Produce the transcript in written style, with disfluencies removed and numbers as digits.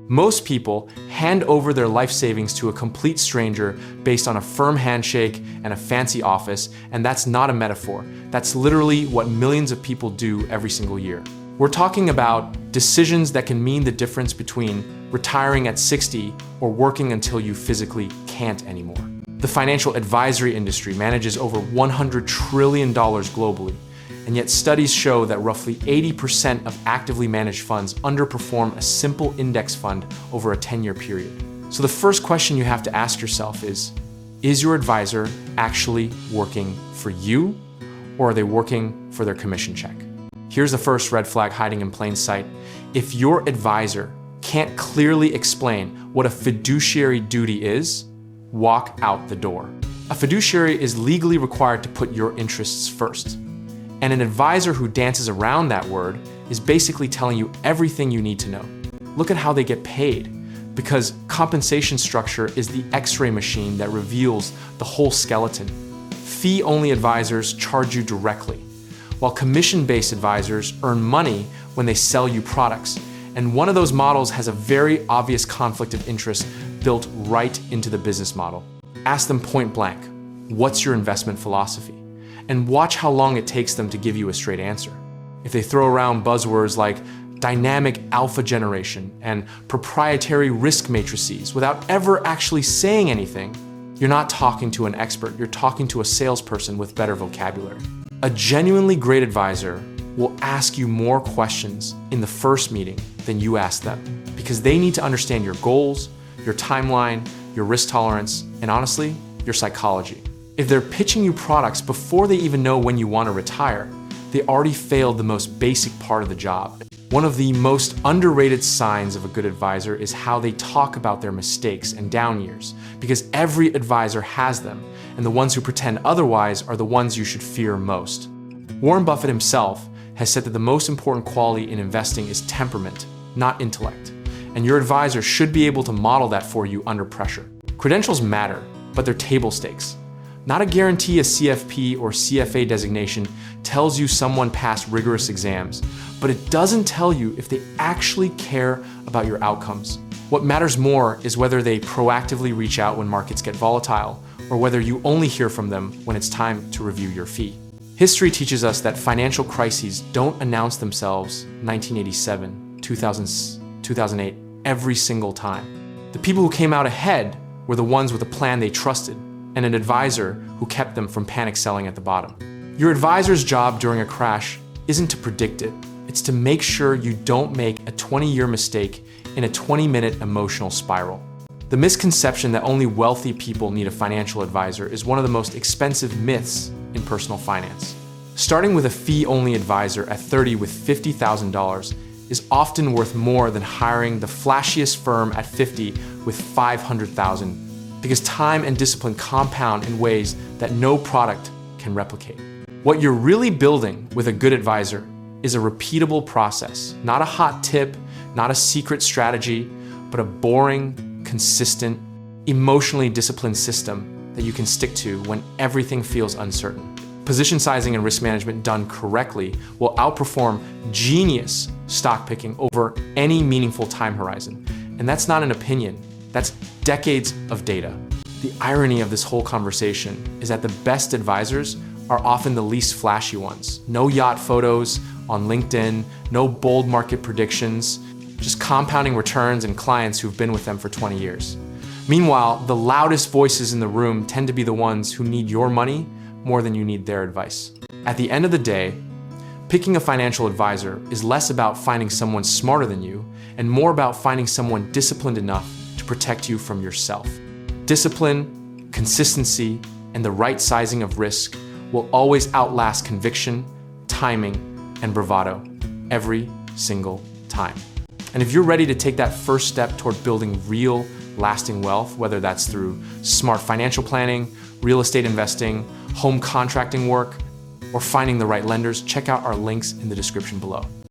Most people hand over their life savings to a complete stranger based on a firm handshake and a fancy office, and that's not a metaphor. That's literally what millions of people do every single year. We're talking about decisions that can mean the difference between retiring at 60 or working until you physically can't anymore. The financial advisory industry manages over $100 trillion globally, and yet studies show that roughly 80% of actively managed funds underperform a simple index fund over a 10-year period. So the first question you have to ask yourself is your advisor actually working for you, or are they working for their commission check? Here's the first red flag hiding in plain sight. If your advisor can't clearly explain what a fiduciary duty is, walk out the door. A fiduciary is legally required to put your interests first. And an advisor who dances around that word is basically telling you everything you need to know. Look at how they get paid, because compensation structure is the X-ray machine that reveals the whole skeleton. Fee-only advisors charge you directly, while commission-based advisors earn money when they sell you products. And one of those models has a very obvious conflict of interest built right into the business model. Ask them point blank, what's your investment philosophy? And watch how long it takes them to give you a straight answer. If they throw around buzzwords like dynamic alpha generation and proprietary risk matrices without ever actually saying anything, you're not talking to an expert, you're talking to a salesperson with better vocabulary. A genuinely great advisor will ask you more questions in the first meeting than you ask them, because they need to understand your goals, your timeline, your risk tolerance, and honestly, your psychology. If they're pitching you products before they even know when you want to retire, they already failed the most basic part of the job. One of the most underrated signs of a good advisor is how they talk about their mistakes and down years, because every advisor has them, and the ones who pretend otherwise are the ones you should fear most. Warren Buffett himself has said that the most important quality in investing is temperament, not intellect, and your advisor should be able to model that for you under pressure. Credentials matter, but they're table stakes. Not a guarantee a CFP or CFA designation tells you someone passed rigorous exams, but it doesn't tell you if they actually care about your outcomes. What matters more is whether they proactively reach out when markets get volatile, or whether you only hear from them when it's time to review your fee. History teaches us that financial crises don't announce themselves 1987, 2008, every single time. The people who came out ahead were the ones with a plan they trusted, and an advisor who kept them from panic selling at the bottom. Your advisor's job during a crash isn't to predict it. It's to make sure you don't make a 20-year mistake in a 20-minute emotional spiral. The misconception that only wealthy people need a financial advisor is one of the most expensive myths in personal finance. Starting with a fee-only advisor at 30 with $50,000 is often worth more than hiring the flashiest firm at 50 with $500,000, because time and discipline compound in ways that no product can replicate. What you're really building with a good advisor is a repeatable process, not a hot tip, not a secret strategy, but a boring, consistent, emotionally disciplined system that you can stick to when everything feels uncertain. Position sizing and risk management done correctly will outperform genius stock picking over any meaningful time horizon. And that's not an opinion, that's decades of data. The irony of this whole conversation is that the best advisors are often the least flashy ones. No yacht photos on LinkedIn, no bold market predictions, just compounding returns and clients who've been with them for 20 years. Meanwhile, the loudest voices in the room tend to be the ones who need your money more than you need their advice. At the end of the day, picking a financial advisor is less about finding someone smarter than you and more about finding someone disciplined enough to protect you from yourself. Discipline, consistency, and the right sizing of risk will always outlast conviction, timing, and bravado every single time. And if you're ready to take that first step toward building real, lasting wealth, whether that's through smart financial planning, real estate investing, home contracting work, or finding the right lenders, check out our links in the description below.